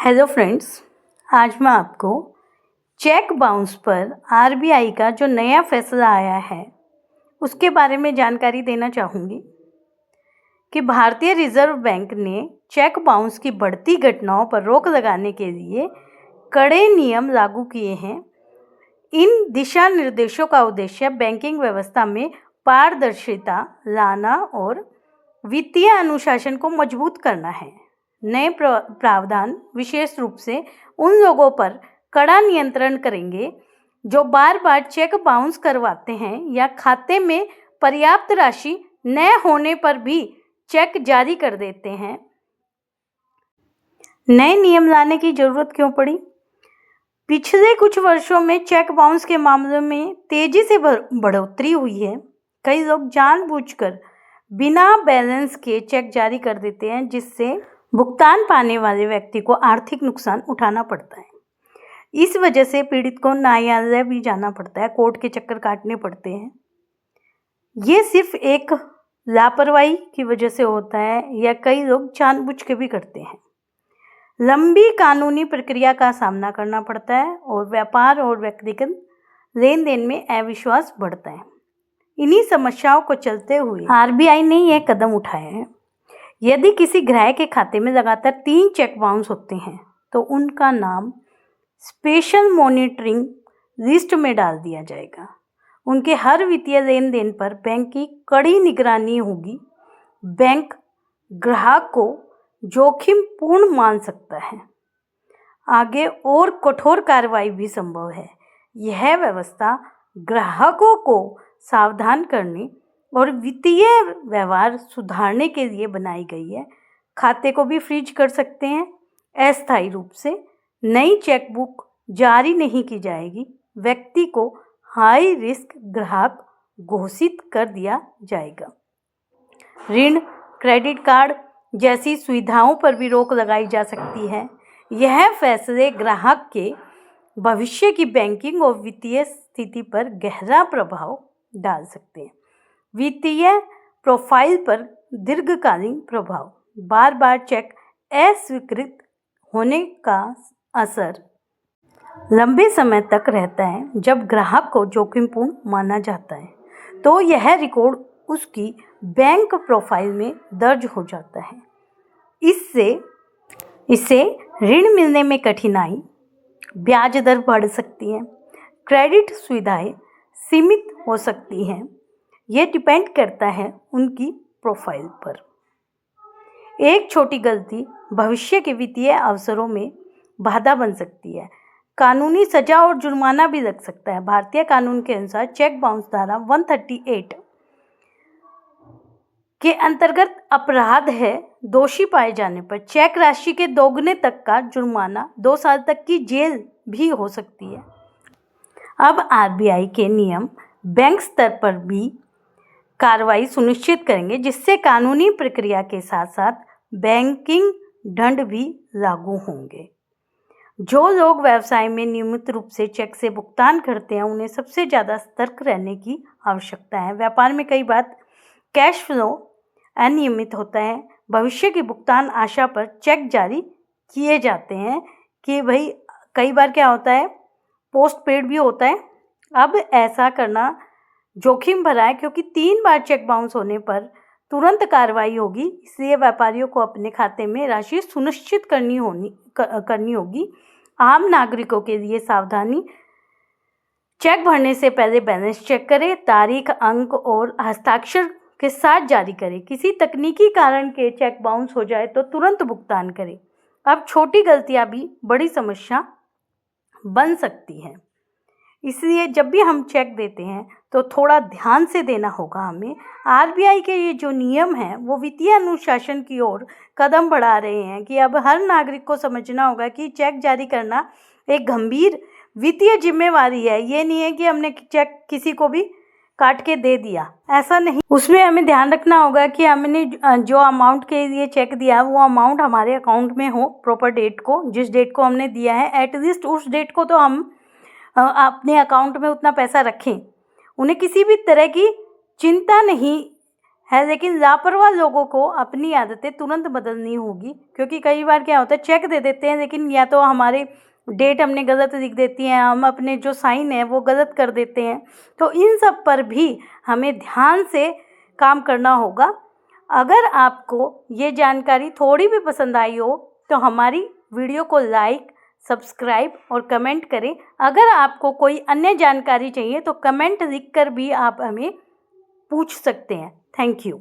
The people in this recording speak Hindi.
हेलो फ्रेंड्स, आज मैं आपको चेक बाउंस पर आरबीआई का जो नया फैसला आया है उसके बारे में जानकारी देना चाहूँगी कि भारतीय रिजर्व बैंक ने चेक बाउंस की बढ़ती घटनाओं पर रोक लगाने के लिए कड़े नियम लागू किए हैं। इन दिशा निर्देशों का उद्देश्य बैंकिंग व्यवस्था में पारदर्शिता लाना और वित्तीय अनुशासन को मजबूत करना है। नए प्रावधान विशेष रूप से उन लोगों पर कड़ा नियंत्रण करेंगे जो बार बार चेक बाउंस करवाते हैं या खाते में पर्याप्त राशि न होने पर भी चेक जारी कर देते हैं। नए नियम लाने की जरूरत क्यों पड़ी? पिछले कुछ वर्षों में चेक बाउंस के मामलों में तेजी से बढ़ोतरी हुई है। कई लोग जानबूझकर बिना बैलेंस के चेक जारी कर देते हैं, जिससे भुगतान पाने वाले व्यक्ति को आर्थिक नुकसान उठाना पड़ता है। इस वजह से पीड़ित को न्यायालय भी जाना पड़ता है, कोर्ट के चक्कर काटने पड़ते हैं। ये सिर्फ एक लापरवाही की वजह से होता है या कई लोग जानबूझ के भी करते हैं। लंबी कानूनी प्रक्रिया का सामना करना पड़ता है और व्यापार और व्यक्तिगत लेन देन में अविश्वास बढ़ता है। इन्हीं समस्याओं को चलते हुए आरबीआई ने यह कदम उठाया है। यदि किसी ग्राहक के खाते में लगातार 3 चेक बाउंस होते हैं तो उनका नाम स्पेशल मॉनिटरिंग लिस्ट में डाल दिया जाएगा। उनके हर वित्तीय लेन देन पर बैंक की कड़ी निगरानी होगी। बैंक ग्राहक को जोखिम पूर्ण मान सकता है। आगे और कठोर कार्रवाई भी संभव है। यह व्यवस्था ग्राहकों को सावधान करने और वित्तीय व्यवहार सुधारने के लिए बनाई गई है। खाते को भी फ्रीज कर सकते हैं। अस्थायी रूप से नई चेकबुक जारी नहीं की जाएगी। व्यक्ति को हाई रिस्क ग्राहक घोषित कर दिया जाएगा। ऋण, क्रेडिट कार्ड जैसी सुविधाओं पर भी रोक लगाई जा सकती है। यह फैसले ग्राहक के भविष्य की बैंकिंग और वित्तीय स्थिति पर गहरा प्रभाव डाल सकते हैं। वित्तीय प्रोफाइल पर दीर्घकालीन प्रभाव, बार बार चेक अस्वीकृत होने का असर लंबे समय तक रहता है। जब ग्राहक को जोखिमपूर्ण माना जाता है तो यह रिकॉर्ड उसकी बैंक प्रोफाइल में दर्ज हो जाता है। इससे ऋण मिलने में कठिनाई, ब्याज दर बढ़ सकती है, क्रेडिट सुविधाएं सीमित हो सकती हैं। यह डिपेंड करता है उनकी प्रोफाइल पर। एक छोटी गलती भविष्य के वित्तीय अवसरों में बाधा बन सकती है। कानूनी सजा और जुर्माना भी लग सकता है। भारतीय कानून के अनुसार चेक बाउंस धारा 138 के अंतर्गत अपराध है। दोषी पाए जाने पर चेक राशि के दोगुने तक का जुर्माना, 2 साल तक की जेल भी हो सकती है। अब आरबीआई के नियम बैंक स्तर पर भी कार्रवाई सुनिश्चित करेंगे, जिससे कानूनी प्रक्रिया के साथ साथ बैंकिंग दंड भी लागू होंगे। जो लोग व्यवसाय में नियमित रूप से चेक से भुगतान करते हैं, उन्हें सबसे ज़्यादा सतर्क रहने की आवश्यकता है। व्यापार में कई बार कैश फ्लो अनियमित होता है। भविष्य की भुगतान आशा पर चेक जारी किए जाते हैं कि भाई कई बार क्या होता है, पोस्ट पेड भी होता है। अब ऐसा करना जोखिम भरा है, क्योंकि 3 बार चेक बाउंस होने पर तुरंत कार्रवाई होगी। इसलिए व्यापारियों को अपने खाते में राशि सुनिश्चित करनी होगी। आम नागरिकों के लिए सावधानी, चेक भरने से पहले बैलेंस चेक करें, तारीख, अंक और हस्ताक्षर के साथ जारी करें। किसी तकनीकी कारण के चेक बाउंस हो जाए तो तुरंत भुगतान करें। अब छोटी गलतियां भी बड़ी समस्या बन सकती हैं। इसलिए जब भी हम चेक देते हैं तो थोड़ा ध्यान से देना होगा हमें। आरबीआई के ये जो नियम हैं वो वित्तीय अनुशासन की ओर कदम बढ़ा रहे हैं कि अब हर नागरिक को समझना होगा कि चेक जारी करना एक गंभीर वित्तीय जिम्मेवारी है। ये नहीं है कि हमने चेक किसी को भी काट के दे दिया, ऐसा नहीं। उसमें हमें ध्यान रखना होगा कि हमने जो अमाउंट के लिए चेक दिया वो अमाउंट हमारे अकाउंट में हो प्रॉपर डेट को, जिस डेट को हमने दिया है एटलीस्ट उस डेट को तो हम अपने अकाउंट में उतना पैसा रखें। उन्हें किसी भी तरह की चिंता नहीं है, लेकिन लापरवाह लोगों को अपनी आदतें तुरंत बदलनी होगी, क्योंकि कई बार क्या होता है, चेक दे देते हैं लेकिन या तो हमारे डेट हमने गलत लिख देती हैं, हम अपने जो साइन है वो गलत कर देते हैं। तो इन सब पर भी हमें ध्यान से काम करना होगा। अगर आपको ये जानकारी थोड़ी भी पसंद आई हो तो हमारी वीडियो को लाइक, सब्सक्राइब और कमेंट करें। अगर आपको कोई अन्य जानकारी चाहिए तो कमेंट लिखकर भी आप हमें पूछ सकते हैं। Thank you.